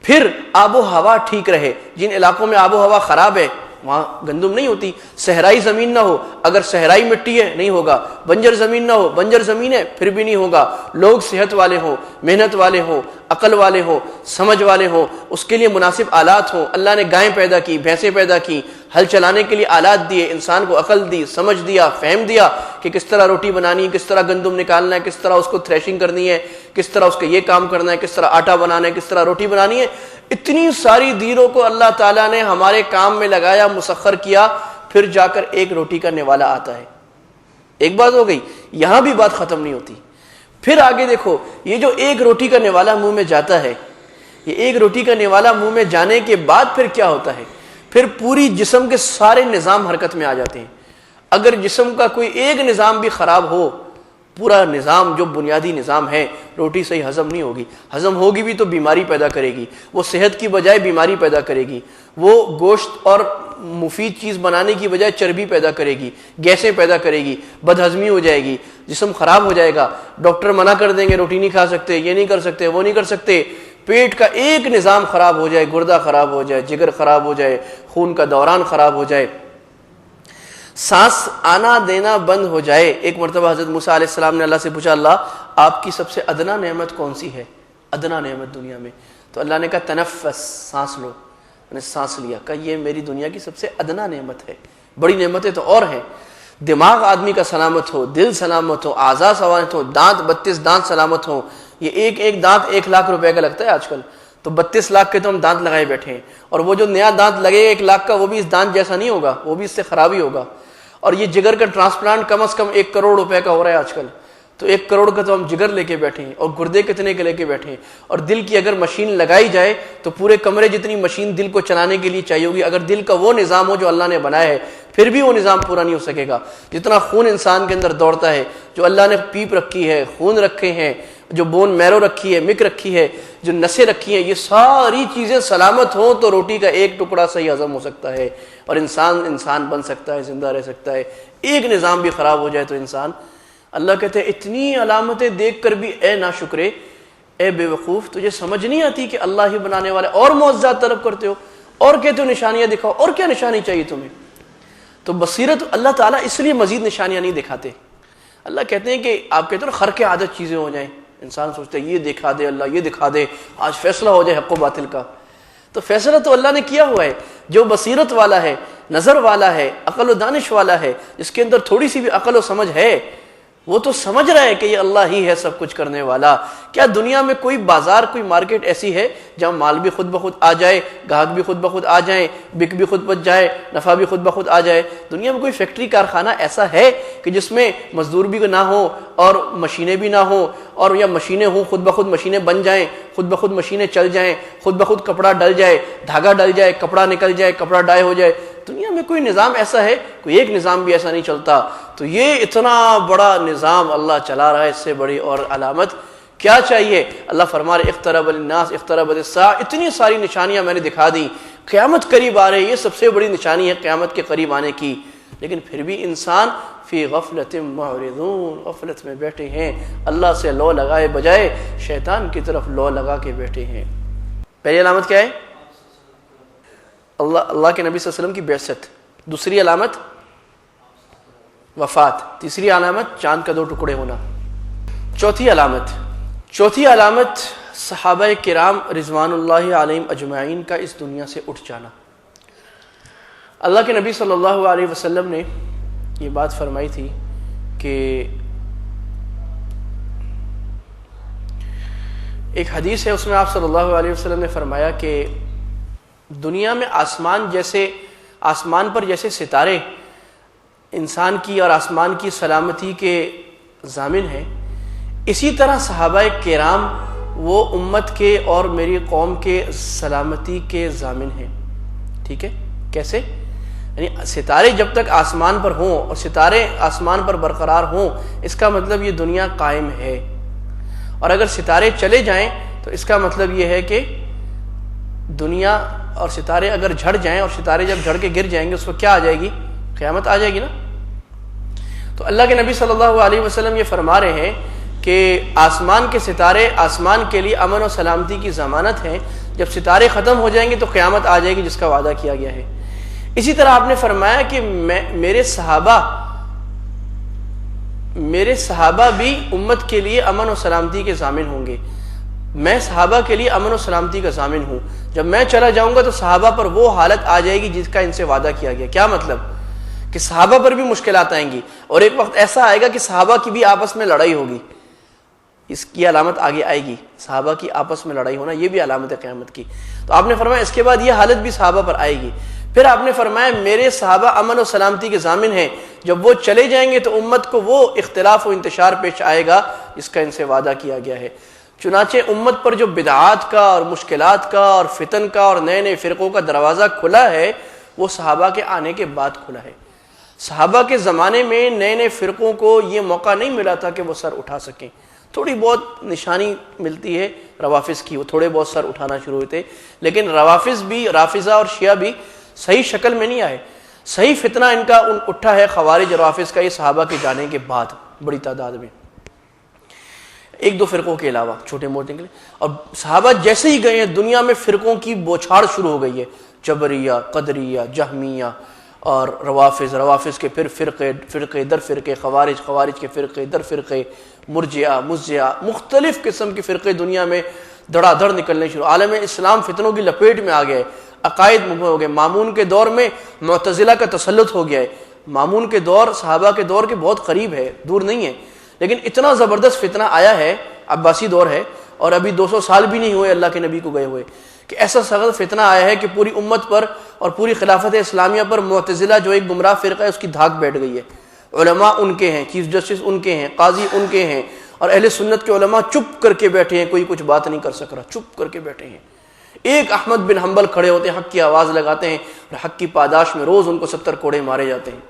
پھر آب و ہوا ٹھیک رہے، جن علاقوں میں آب و ہوا خراب ہے وہاں گندم نہیں ہوتی۔ صحرائی زمین نہ ہو، اگر صحرائی مٹی ہے نہیں ہوگا۔ بنجر زمین نہ ہو، بنجر زمین ہے پھر بھی نہیں ہوگا۔ لوگ صحت والے ہوں، محنت والے ہوں، عقل والے ہوں، سمجھ والے ہوں، اس کے لیے مناسب آلات ہوں۔ اللہ نے گائیں پیدا کی، بھینسیں پیدا کی، ہل چلانے کے لیے آلات دیے، انسان کو عقل دی، سمجھ دیا، فہم دیا کہ کس طرح روٹی بنانی ہے، کس طرح گندم نکالنا ہے، کس طرح اس کو تھریشنگ کرنی ہے، کس طرح اس کا یہ کام کرنا ہے، کس طرح آٹا بنانا ہے، کس طرح روٹی بنانی ہے۔ اتنی ساری دینوں کو اللہ تعالیٰ نے ہمارے کام میں لگایا، مسخر کیا، پھر جا کر ایک روٹی کا نوالا آتا ہے۔ ایک بات ہو گئی، یہاں بھی بات ختم نہیں ہوتی۔ پھر آگے دیکھو، یہ جو ایک روٹی کا نوالا منہ میں جاتا ہے، یہ ایک روٹی کا نوالا منہ میں جانے کے بعد پھر کیا ہوتا ہے؟ پھر پوری جسم کے سارے نظام حرکت میں آ جاتے ہیں۔ اگر جسم کا کوئی ایک نظام بھی خراب ہو، پورا نظام جو بنیادی نظام ہے، روٹی صحیح ہضم نہیں ہوگی۔ ہضم ہوگی بھی تو بیماری پیدا کرے گی، وہ صحت کی بجائے بیماری پیدا کرے گی، وہ گوشت اور مفید چیز بنانے کی بجائے چربی پیدا کرے گی، گیسیں پیدا کرے گی، بدہضمی ہو جائے گی، جسم خراب ہو جائے گا۔ ڈاکٹر منع کر دیں گے روٹی نہیں کھا سکتے، یہ نہیں کر سکتے، وہ نہیں کر سکتے۔ پیٹ کا ایک نظام خراب ہو جائے، گردہ خراب ہو جائے، جگر خراب ہو جائے، خون کا دوران خراب ہو جائے، سانس آنا دینا بند ہو جائے۔ ایک مرتبہ حضرت موسیٰ علیہ السلام نے اللہ سے پوچھا، اللہ آپ کی سب سے ادنا نعمت کون سی ہے، ادنا نعمت دنیا میں؟ تو اللہ نے کہا تنفس، سانس لو۔ میں نے سانس لیا، کہا یہ میری دنیا کی سب سے ادنا نعمت ہے، بڑی نعمتیں تو اور ہیں۔ دماغ آدمی کا سلامت ہو، دل سلامت ہو، اعضاء سلامت ہو، دانت 32 دانت سلامت ہو۔ یہ ایک دانت 1 لاکھ روپے کا لگتا ہے آج کل، تو 32 لاکھ کے تو ہم دانت لگائے بیٹھے ہیں، اور وہ جو نیا دانت لگے 1 لاکھ کا وہ بھی اس دانت جیسا نہیں ہوگا، وہ بھی اس سے خرابی ہوگا۔ اور یہ جگر کا ٹرانسپلانٹ کم از کم 1 کروڑ روپے کا ہو رہا ہے آج کل، تو 1 کروڑ کا تو ہم جگر لے کے بیٹھے ہیں، اور گردے کتنے کے لے کے بیٹھے ہیں۔ اور دل کی اگر مشین لگائی جائے تو پورے کمرے جتنی مشین دل کو چلانے کے لیے چاہیے ہوگی۔ اگر دل کا وہ نظام ہو جو اللہ نے بنایا ہے پھر بھی وہ نظام پورا نہیں ہو سکے گا۔ جتنا خون انسان کے اندر دوڑتا ہے، جو اللہ نے پیپ رکھی ہے، خون رکھے ہیں، جو بون میرو رکھی ہے، مک رکھی ہے، جو نسیں رکھی ہیں، یہ ساری چیزیں سلامت ہوں تو روٹی کا ایک ٹکڑا صحیح ہضم ہو سکتا ہے، اور انسان بن سکتا ہے، زندہ رہ سکتا ہے۔ ایک نظام بھی خراب ہو جائے تو انسان، اللہ کہتے ہیں اتنی علامتیں دیکھ کر بھی اے ناشکرے، اے بے وقوف، تجھے سمجھ نہیں آتی کہ اللہ ہی بنانے والا، اور معجزات طلب کرتے ہو، اور کہتے ہو نشانیاں دکھاؤ، اور کیا نشانی چاہیے تمہیں؟ تو بصیرت اللہ تعالیٰ اس لیے مزید نشانیاں نہیں دکھاتے۔ اللہ کہتے ہیں کہ آپ کہتے ہو خرق عادت چیزیں ہو جائیں، انسان سوچتا ہے یہ دکھا دے اللہ، یہ دکھا دے، آج فیصلہ ہو جائے حق و باطل کا۔ تو فیصلہ تو اللہ نے کیا ہوا ہے، جو بصیرت والا ہے، نظر والا ہے، عقل و دانش والا ہے، جس کے اندر تھوڑی سی بھی عقل و سمجھ ہے، وہ تو سمجھ رہا ہے کہ یہ اللہ ہی ہے سب کچھ کرنے والا۔ کیا دنیا میں کوئی بازار، کوئی مارکیٹ ایسی ہے جہاں مال بھی خود بخود آ جائے، گاہک بھی خود بخود آ جائیں، بک بھی خود بچ جائے، نفع بھی خود بخود آ جائے؟ دنیا میں کوئی فیکٹری کارخانہ ایسا ہے کہ جس میں مزدور بھی نہ ہو اور مشینیں بھی نہ ہوں، اور یا مشینیں ہوں خود بخود مشینیں بن جائیں، خود بخود مشینیں چل جائیں، خود بخود کپڑا ڈل جائے، دھاگا ڈل جائے، کپڑا نکل جائے، کپڑا ڈائی ہو جائے؟ دنیا میں کوئی نظام ایسا ہے؟ کوئی ایک نظام بھی ایسا نہیں چلتا۔ تو یہ اتنا بڑا نظام اللہ چلا رہا ہے، اس سے بڑی اور علامت کیا چاہیے؟ اللہ فرما رہے اقترب للناس اقتربت الساعہ، اتنی ساری نشانیاں میں نے دکھا دی، قیامت قریب آ رہی ہے، یہ سب سے بڑی نشانی ہے قیامت کے قریب آنے کی، لیکن پھر بھی انسان فی غفلت معرضون، غفلت میں بیٹھے ہیں، اللہ سے لو لگائے بجائے شیطان کی طرف لو لگا کے بیٹھے ہیں۔ پہلی علامت کیا ہے؟ اللہ کے نبی صلی اللہ علیہ وسلم کی بعثت. دوسری علامت وفات. تیسری علامت چاند کا 2 ٹکڑے ہونا. چوتھی علامت صحابہ کرام رضوان اللہ علیہم اجمعین کا اس دنیا سے اٹھ جانا. اللہ کے نبی صلی اللہ علیہ وسلم نے یہ بات فرمائی تھی کہ ایک حدیث ہے، اس میں آپ صلی اللہ علیہ وسلم نے فرمایا کہ دنیا میں آسمان پر جیسے ستارے انسان کی اور آسمان کی سلامتی کے ضامن ہیں، اسی طرح صحابہ کرام وہ امت کے اور میری قوم کے سلامتی کے ضامن ہیں. ٹھیک ہے؟ کیسے؟ یعنی ستارے جب تک آسمان پر ہوں اور ستارے آسمان پر برقرار ہوں، اس کا مطلب یہ دنیا قائم ہے. اور اگر ستارے چلے جائیں تو اس کا مطلب یہ ہے کہ دنیا اور ستارے اگر جھڑ جائیں، اور ستارے جب جھڑ کے گر جائیں گے اس وقت کیا آ جائے گی؟ قیامت آ جائے گی نا. تو اللہ کے نبی صلی اللہ علیہ وسلم یہ فرما رہے ہیں کہ آسمان کے ستارے آسمان کے لیے امن و سلامتی کی ضمانت ہیں. جب ستارے ختم ہو جائیں گے تو قیامت آ جائے گی جس کا وعدہ کیا گیا ہے. اسی طرح آپ نے فرمایا کہ میرے صحابہ بھی امت کے لیے امن و سلامتی کے ضامن ہوں گے. میں صحابہ کے لیے امن و سلامتی کا ضامن ہوں. جب میں چلا جاؤں گا تو صحابہ پر وہ حالت آ جائے گی جس کا ان سے وعدہ کیا گیا. کیا مطلب؟ کہ صحابہ پر بھی مشکلات آئیں گی، اور ایک وقت ایسا آئے گا کہ صحابہ کی بھی آپس میں لڑائی ہوگی. اس کی علامت آگے آئے گی، صحابہ کی آپس میں لڑائی ہونا، یہ بھی علامت ہے قیامت کی. تو آپ نے فرمایا اس کے بعد یہ حالت بھی صحابہ پر آئے گی. پھر آپ نے فرمایا میرے صحابہ امن و سلامتی کے ضامن ہیں. جب وہ چلے جائیں گے تو امت کو وہ اختلاف و انتشار پیش آئے گا جس کا ان سے وعدہ کیا گیا ہے. چنانچہ امت پر جو بدعات کا اور مشکلات کا اور فتن کا اور نئے نئے فرقوں کا دروازہ کھلا ہے وہ صحابہ کے آنے کے بعد کھلا ہے. صحابہ کے زمانے میں نئے نئے فرقوں کو یہ موقع نہیں ملا تھا کہ وہ سر اٹھا سکیں. تھوڑی بہت نشانی ملتی ہے روافظ کی، وہ تھوڑے بہت سر اٹھانا شروع ہوئے تھے، لیکن روافظ بھی، رافضہ اور شیعہ بھی صحیح شکل میں نہیں آئے. صحیح فتنہ ان کا اٹھا ہے خوارج روافظ کا یہ صحابہ کے جانے کے بعد بڑی تعداد میں، 1-2 فرقوں کے علاوہ چھوٹے موٹے کے. اور صحابہ جیسے ہی گئے ہیں دنیا میں فرقوں کی بوچھاڑ شروع ہو گئی ہے. جبریہ، قدریہ، جہمیہ اور روافظ کے پھر فرقے در فرقے، خوارج کے فرقے در فرقے، مرجئہ، مختلف قسم کے فرقے دنیا میں دھڑا دھڑ نکلنے شروع. عالم اسلام فتنوں کی لپیٹ میں آ گئے، عقائد مبہم ہو گئے. مامون کے دور میں معتزلہ کا تسلط ہو گیا ہے. مامون کے دور صحابہ کے دور کے بہت قریب ہے، دور نہیں ہے، لیکن اتنا زبردست فتنہ آیا ہے. عباسی دور ہے اور ابھی 200 سال بھی نہیں ہوئے اللہ کے نبی کو گئے ہوئے کہ ایسا سخت فتنہ آیا ہے کہ پوری امت پر اور پوری خلافت اسلامیہ پر معتزلہ جو ایک گمراہ فرقہ ہے اس کی دھاک بیٹھ گئی ہے. علماء ان کے ہیں، چیف جسٹس ان کے ہیں، قاضی ان کے ہیں، اور اہل سنت کے علماء چپ کر کے بیٹھے ہیں. کوئی کچھ بات نہیں کر سک رہا، چپ کر کے بیٹھے ہیں. ایک احمد بن حنبل کھڑے ہوتے ہیں، حق کی آواز لگاتے ہیں، اور حق کی پاداش میں روز ان کو 70 کوڑے مارے جاتے ہیں.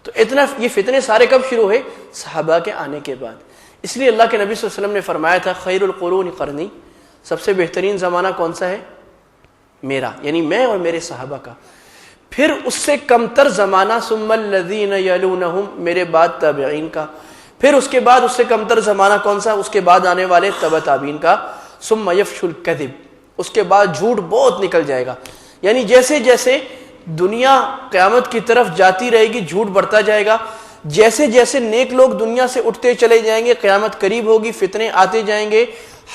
تو اتنا یہ فتنے سارے کب شروع ہوئے؟ صحابہ کے آنے کے بعد. اس لیے اللہ کے نبی صلی اللہ علیہ وسلم نے فرمایا تھا خیر القرون قرنی، سب سے بہترین زمانہ کون سا ہے؟ میرا، یعنی میں اور میرے صحابہ کا. پھر اس سے کم تر زمانہ ثم الذین یلونہم، میرے بعد تابعین کا. پھر اس کے بعد اس سے کم تر زمانہ کون سا؟ اس کے بعد آنے والے تبع تابعین کا. ثم یفشو الکذب، اس کے بعد جھوٹ بہت نکل جائے گا. یعنی جیسے جیسے دنیا قیامت کی طرف جاتی رہے گی جھوٹ بڑھتا جائے گا. جیسے جیسے نیک لوگ دنیا سے اٹھتے چلے جائیں گے قیامت قریب ہوگی، فتنے آتے جائیں گے،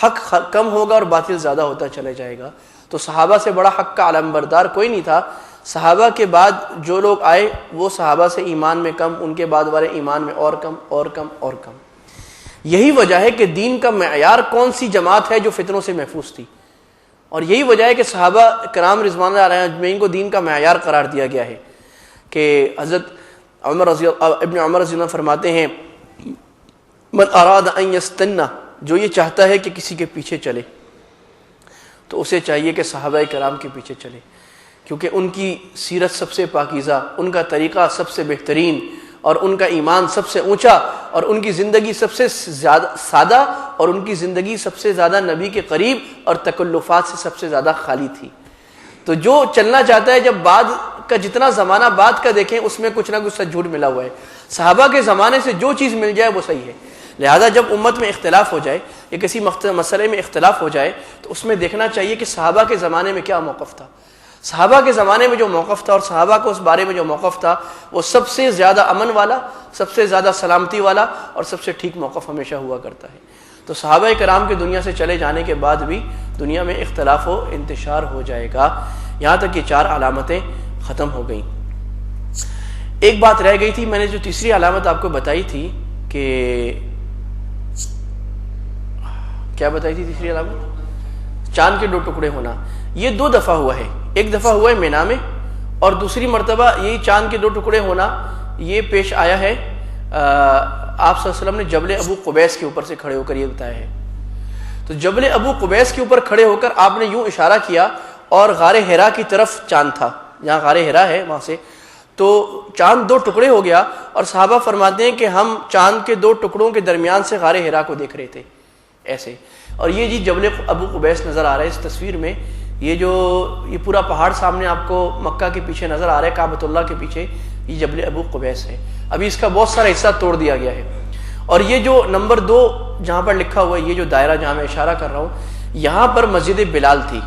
حق کم ہوگا اور باطل زیادہ ہوتا چلے جائے گا. تو صحابہ سے بڑا حق کا علمبردار کوئی نہیں تھا. صحابہ کے بعد جو لوگ آئے وہ صحابہ سے ایمان میں کم، ان کے بعد والے ایمان میں اور کم اور کم اور کم. یہی وجہ ہے کہ دین کا معیار کون سی جماعت ہے جو فتنوں سے محفوظ تھی، اور یہی وجہ ہے کہ صحابہ کرام رضوان اللہ علیہم اجمعین کو دین کا معیار قرار دیا گیا ہے. کہ حضرت ابن عمر رضی اللہ فرماتے ہیں من اراد ان یستنى، جو یہ چاہتا ہے کہ کسی کے پیچھے چلے تو اسے چاہیے کہ صحابہ کرام کے پیچھے چلے، کیونکہ ان کی سیرت سب سے پاکیزہ، ان کا طریقہ سب سے بہترین، اور ان کا ایمان سب سے اونچا، اور ان کی زندگی سب سے زیادہ سادہ، اور ان کی زندگی سب سے زیادہ نبی کے قریب اور تکلفات سے سب سے زیادہ خالی تھی. تو جو چلنا چاہتا ہے، جب بعد کا جتنا زمانہ بعد کا دیکھیں اس میں کچھ نہ کچھ سچ جھوٹ ملا ہوا ہے. صحابہ کے زمانے سے جو چیز مل جائے وہ صحیح ہے، لہذا جب امت میں اختلاف ہو جائے یا کسی مسئلے میں اختلاف ہو جائے تو اس میں دیکھنا چاہیے کہ صحابہ کے زمانے میں کیا موقف تھا. صحابہ کے زمانے میں جو موقف تھا اور صحابہ کو اس بارے میں جو موقف تھا وہ سب سے زیادہ امن والا، سب سے زیادہ سلامتی والا اور سب سے ٹھیک موقف ہمیشہ ہوا کرتا ہے. تو صحابہ کرام کے دنیا سے چلے جانے کے بعد بھی دنیا میں اختلاف و انتشار ہو جائے گا، یہاں تک کہ 4 علامتیں ختم ہو گئیں. ایک بات رہ گئی تھی، میں نے جو تیسری علامت آپ کو بتائی تھی کہ کیا بتائی تھی تیسری علامت؟ چاند کے 2 ٹکڑے ہونا. یہ 2 دفعہ ہوا ہے، ایک دفعہ ہوا ہے مینا میں اور دوسری مرتبہ یہی چاند کے 2 ٹکڑے ہونا یہ پیش آیا ہے آپ صلی اللہ علیہ وسلم نے جبل ابو قبیس کے اوپر سے کھڑے ہو کر یہ بتایا ہے. تو جبل ابو قبیس کے اوپر کھڑے ہو کر آپ نے یوں اشارہ کیا اور غار حرا کی طرف چاند تھا، جہاں غار حرا ہے وہاں سے تو چاند 2 ٹکڑے ہو گیا اور صحابہ فرماتے ہیں کہ ہم چاند کے 2 ٹکڑوں کے درمیان سے غار حرا کو دیکھ رہے تھے ایسے. اور یہ جی جبل ابو قبیس نظر آ رہا ہے اس تصویر میں، یہ پورا پہاڑ سامنے آپ کو مکہ کے پیچھے نظر آ رہا ہے، کعبۃ اللہ کے پیچھے یہ جبل ابو قبیس ہے. ابھی اس کا بہت سارا حصہ توڑ دیا گیا ہے. اور یہ جو نمبر 2 جہاں پر لکھا ہوا ہے، یہ جو دائرہ جہاں میں اشارہ کر رہا ہوں، یہاں پر مسجد بلال تھی.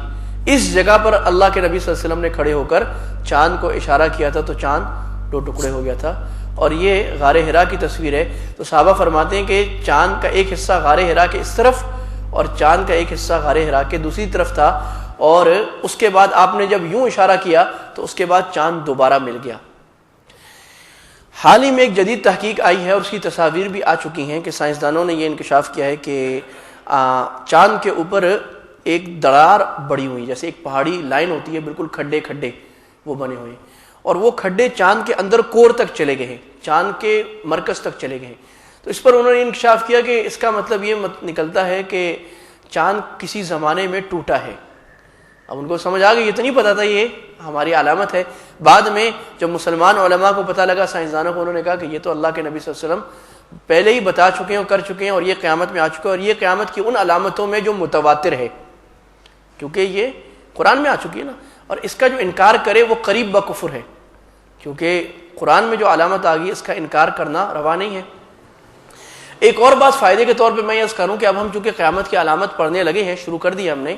اس جگہ پر اللہ کے نبی صلی اللہ علیہ وسلم نے کھڑے ہو کر چاند کو اشارہ کیا تھا تو چاند 2 ٹکڑے ہو گیا تھا. اور یہ غار حرا کی تصویر ہے. تو صحابہ فرماتے ہیں کہ چاند کا ایک حصہ غار حرا کے اس طرف اور چاند کا ایک حصہ غار حرا کے دوسری طرف تھا، اور اس کے بعد آپ نے جب یوں اشارہ کیا تو اس کے بعد چاند دوبارہ مل گیا. حال ہی میں ایک جدید تحقیق آئی ہے اور اس کی تصاویر بھی آ چکی ہیں کہ سائنسدانوں نے یہ انکشاف کیا ہے کہ چاند کے اوپر ایک دراڑ بڑی ہوئی، جیسے ایک پہاڑی لائن ہوتی ہے، بالکل کھڈے کھڈے وہ بنے ہوئے، اور وہ کھڈے چاند کے اندر کور تک چلے گئے ہیں، چاند کے مرکز تک چلے گئے ہیں. تو اس پر انہوں نے انکشاف کیا کہ اس کا مطلب یہ نکلتا ہے کہ چاند کسی زمانے میں ٹوٹا ہے. اب ان کو سمجھ آ گئی، یہ تو نہیں پتا تھا یہ ہماری علامت ہے. بعد میں جب مسلمان علماء کو پتہ لگا، سائنسدانوں کو، انہوں نے کہا کہ یہ تو اللہ کے نبی صلی اللہ علیہ وسلم پہلے ہی بتا چکے ہیں اور کر چکے ہیں اور یہ قیامت میں آ چکا ہے، اور یہ قیامت کی ان علامتوں میں جو متواتر ہے، کیونکہ یہ قرآن میں آ چکی ہے نا. اور اس کا جو انکار کرے وہ قریب بکفر ہے، کیونکہ قرآن میں جو علامت آ گئی اس کا انکار کرنا روا نہیں ہے. ایک اور بات فائدے کے طور پہ میں یہ کروں کہ اب ہم چونکہ قیامت کی علامت پڑھنے لگے ہیں، شروع کر دی ہم نے،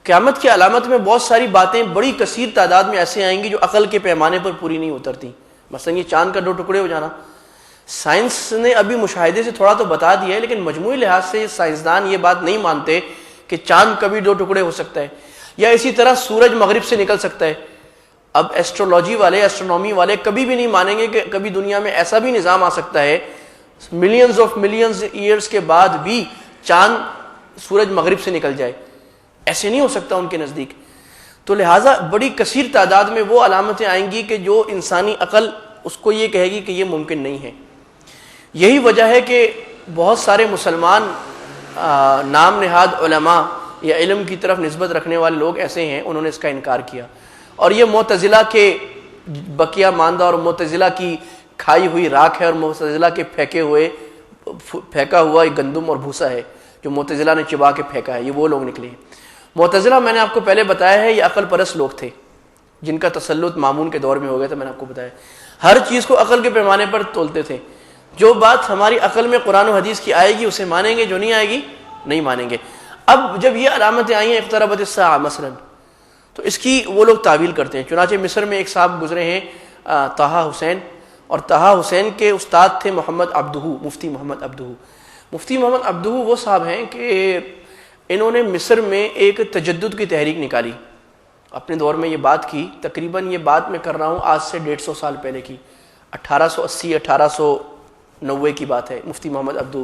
قیامت کی علامت میں بہت ساری باتیں بڑی کثیر تعداد میں ایسے آئیں گی جو عقل کے پیمانے پر پوری نہیں اترتی. مثلا یہ چاند کا 2 ٹکڑے ہو جانا، سائنس نے ابھی مشاہدے سے تھوڑا تو بتا دیا ہے، لیکن مجموعی لحاظ سے سائنسدان یہ بات نہیں مانتے کہ چاند کبھی 2 ٹکڑے ہو سکتا ہے، یا اسی طرح سورج مغرب سے نکل سکتا ہے. اب ایسٹرولوجی والے، ایسٹرونومی والے کبھی بھی نہیں مانیں گے کہ کبھی دنیا میں ایسا بھی نظام آ سکتا ہے ملینز آف ملینز ایئرز کے بعد بھی چاند سورج مغرب سے نکل جائے. ایسے نہیں ہو سکتا ان کے نزدیک. تو لہٰذا بڑی کثیر تعداد میں وہ علامتیں آئیں گی کہ جو انسانی عقل اس کو یہ کہے گی کہ یہ ممکن نہیں ہے. یہی وجہ ہے کہ بہت سارے مسلمان نام نہاد علماء یا علم کی طرف نسبت رکھنے والے لوگ ایسے ہیں، انہوں نے اس کا انکار کیا. اور یہ معتزلہ کے بقیہ ماندہ اور معتزلہ کی کھائی ہوئی راکھ ہے، اور معتزلہ کے پھینکا ہوا گندم اور بھوسا ہے جو معتزلہ نے چبا کے پھینکا ہے. یہ وہ لوگ نکلے ہیں. معتزلہ میں نے آپ کو پہلے بتایا ہے یہ عقل پرست لوگ تھے جن کا تسلط مامون کے دور میں ہو گیا تھا. میں نے آپ کو بتایا ہر چیز کو عقل کے پیمانے پر تولتے تھے. جو بات ہماری عقل میں قرآن و حدیث کی آئے گی اسے مانیں گے، جو نہیں آئے گی نہیں مانیں گے. اب جب یہ علامتیں آئی ہیں اقتربت الساعہ مثلا، تو اس کی وہ لوگ تعویل کرتے ہیں. چنانچہ مصر میں ایک صاحب گزرے ہیں طہا حسین، اور طہا حسین کے استاد تھے محمد عبدہ، مفتی محمد عبدہ. مفتی محمد عبدہ وہ صاحب ہیں کہ انہوں نے مصر میں ایک تجدد کی تحریک نکالی. اپنے دور میں یہ بات کی، تقریباً یہ بات میں کر رہا ہوں آج سے 150 سال پہلے کی، 1880 1890 کی بات ہے. مفتی محمد عبدہ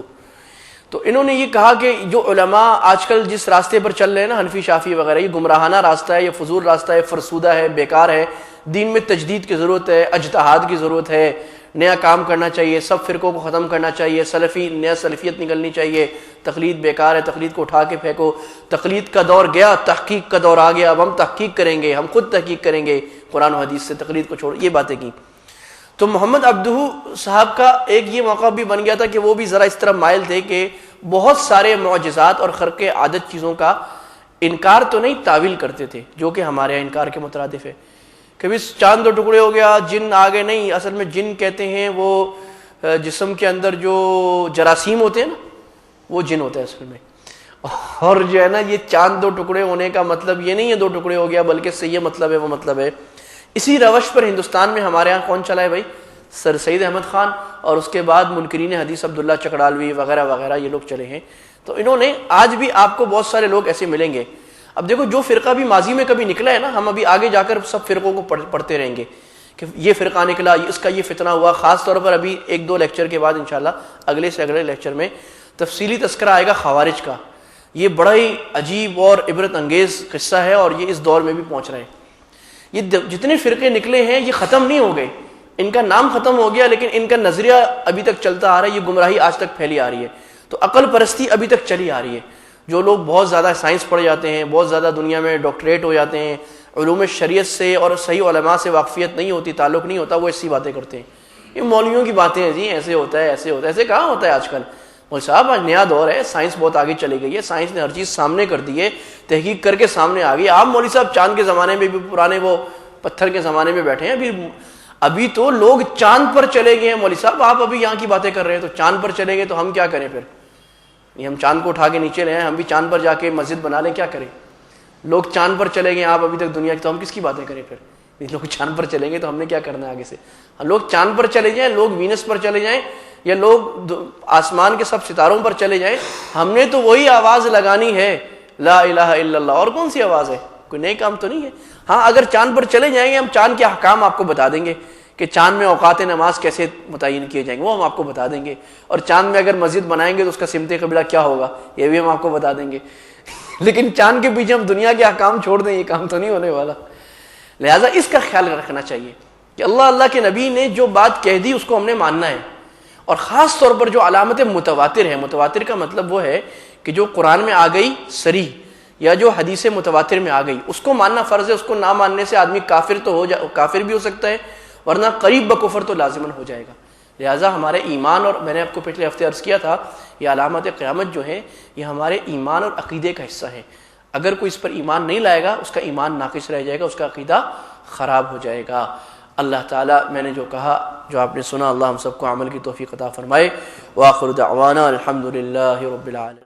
تو انہوں نے یہ کہا کہ جو علماء آج کل جس راستے پر چل رہے ہیں نا، حنفی شافی وغیرہ، یہ گمراہانہ راستہ ہے، یہ فضول راستہ ہے، فرسودہ ہے، بیکار ہے. دین میں تجدید کی ضرورت ہے، اجتہاد کی ضرورت ہے، نیا کام کرنا چاہیے، سب فرقوں کو ختم کرنا چاہیے، سلفی نیا سلفیت نکلنی چاہیے، تقلید بیکار ہے، تقلید کو اٹھا کے پھینکو، تقلید کا دور گیا، تحقیق کا دور آ گیا، اب ہم تحقیق کریں گے، ہم خود تحقیق کریں گے قرآن و حدیث سے، تقلید کو چھوڑ، یہ باتیں کی. تو محمد عبدہ صاحب کا ایک یہ موقع بھی بن گیا تھا کہ وہ بھی ذرا اس طرح مائل تھے کہ بہت سارے معجزات اور خرق عادت چیزوں کا انکار تو نہیں، تعویل کرتے تھے، جو کہ ہمارے یہاں انکار کے مترادف ہے. کبھی چاند 2 ٹکڑے ہو گیا، جن آگے نہیں، اصل میں جن کہتے ہیں وہ جسم کے اندر جو جراثیم ہوتے ہیں نا وہ جن ہوتا ہے اصل میں. اور جو ہے نا یہ چاند دو ٹکڑے ہونے کا مطلب یہ نہیں ہے دو ٹکڑے ہو گیا، بلکہ سے یہ مطلب ہے وہ مطلب ہے. اسی روش پر ہندوستان میں ہمارے ہاں کون چلا ہے بھائی؟ سر سید احمد خان، اور اس کے بعد منکرین حدیث عبداللہ چکڑالوی وغیرہ وغیرہ یہ لوگ چلے ہیں. تو انہوں نے آج بھی آپ کو بہت سارے لوگ ایسے ملیں گے. اب دیکھو جو فرقہ بھی ماضی میں کبھی نکلا ہے نا، ہم ابھی آگے جا کر سب فرقوں کو پڑھتے رہیں گے کہ یہ فرقہ نکلا، اس کا یہ فتنہ ہوا. خاص طور پر ابھی 1-2 لیکچر کے بعد انشاءاللہ اگلے سے اگلے لیکچر میں تفصیلی تذکرہ آئے گا خوارج کا. یہ بڑا ہی عجیب اور عبرت انگیز قصہ ہے، اور یہ اس دور میں بھی پہنچ رہے ہیں. یہ جتنے فرقے نکلے ہیں یہ ختم نہیں ہو گئے، ان کا نام ختم ہو گیا لیکن ان کا نظریہ ابھی تک چلتا آ رہا ہے. یہ گمراہی آج تک پھیلی آ رہی ہے. تو عقل پرستی ابھی تک چلی آ رہی ہے. جو لوگ بہت زیادہ سائنس پڑھ جاتے ہیں، بہت زیادہ دنیا میں ڈاکٹریٹ ہو جاتے ہیں، علوم شریعت سے اور صحیح علماء سے واقفیت نہیں ہوتی، تعلق نہیں ہوتا، وہ ایسی باتیں کرتے ہیں. یہ مولویوں کی باتیں ہیں جی، ایسے ہوتا ہے ایسے ہوتا ہے. ایسے کہاں ہوتا ہے آج کل؟ مول صاحب آج نیا دور ہے، سائنس بہت آگے چلی گئی ہے، سائنس نے ہر چیز سامنے کر دی ہے، تحقیق کر کے سامنے آ گئی. آپ مولوی صاحب چاند کے زمانے میں بھی، پرانے وہ پتھر کے زمانے میں بیٹھے ہیں. ابھی تو لوگ چاند پر چلے گئے ہیں. مولوی صاحب آپ ابھی یہاں کی باتیں کر رہے ہیں، تو چاند پر چلے گئے تو ہم کیا کریں پھر؟ یہ ہم چاند کو اٹھا کے نیچے لے آئیں، ہم بھی چاند پر جا کے مسجد بنا لیں، کیا کریں؟ لوگ چاند پر چلے گئے، آپ ابھی تک دنیا کی، تو ہم کس کی باتیں کریں پھر؟ لوگ چاند پر چلیں گے تو ہم نے کیا کرنا ہے آگے سے؟ لوگ چاند پر چلے جائیں، لوگ وینس پر چلے جائیں، یا لوگ آسمان کے سب ستاروں پر چلے جائیں، ہم نے تو وہی آواز لگانی ہے، لا الہ الا اللہ. اور کون سی آواز ہے؟ کوئی نئے کام تو نہیں ہے. ہاں اگر چاند پر چلے جائیں گے، ہم چاند کے احکام آپ کو بتا دیں گے کہ چاند میں اوقات نماز کیسے متعین کیے جائیں گے، وہ ہم آپ کو بتا دیں گے. اور چاند میں اگر مسجد بنائیں گے تو اس کا سمت قبلہ کیا ہوگا، یہ بھی ہم آپ کو بتا دیں گے. لیکن چاند کے پیچھے ہم دنیا کے احکام چھوڑ دیں، یہ کام تو نہیں ہونے والا. لہٰذا اس کا خیال رکھنا چاہیے کہ اللہ کے نبی نے جو بات کہہ دی اس کو ہم نے ماننا ہے. اور خاص طور پر جو علامت متواتر ہے، متواتر کا مطلب وہ ہے کہ جو قرآن میں آ گئی صریح، یا جو حدیث متواتر میں آ گئی، اس کو ماننا فرض ہے. اس کو نہ ماننے سے آدمی کافر بھی ہو سکتا ہے، ورنہ قریب بکفر تو لازماً ہو جائے گا. لہٰذا ہمارے ایمان، اور میں نے آپ کو پچھلے ہفتے عرض کیا تھا، یہ علامت قیامت جو ہے یہ ہمارے ایمان اور عقیدے کا حصہ ہے. اگر کوئی اس پر ایمان نہیں لائے گا، اس کا ایمان ناقص رہ جائے گا، اس کا عقیدہ خراب ہو جائے گا. اللہ تعالیٰ میں نے جو کہا، جو آپ نے سنا، اللہ ہم سب کو عمل کی توفیق عطا فرمائے. وآخر دعوانا الحمد للہ رب العالمین.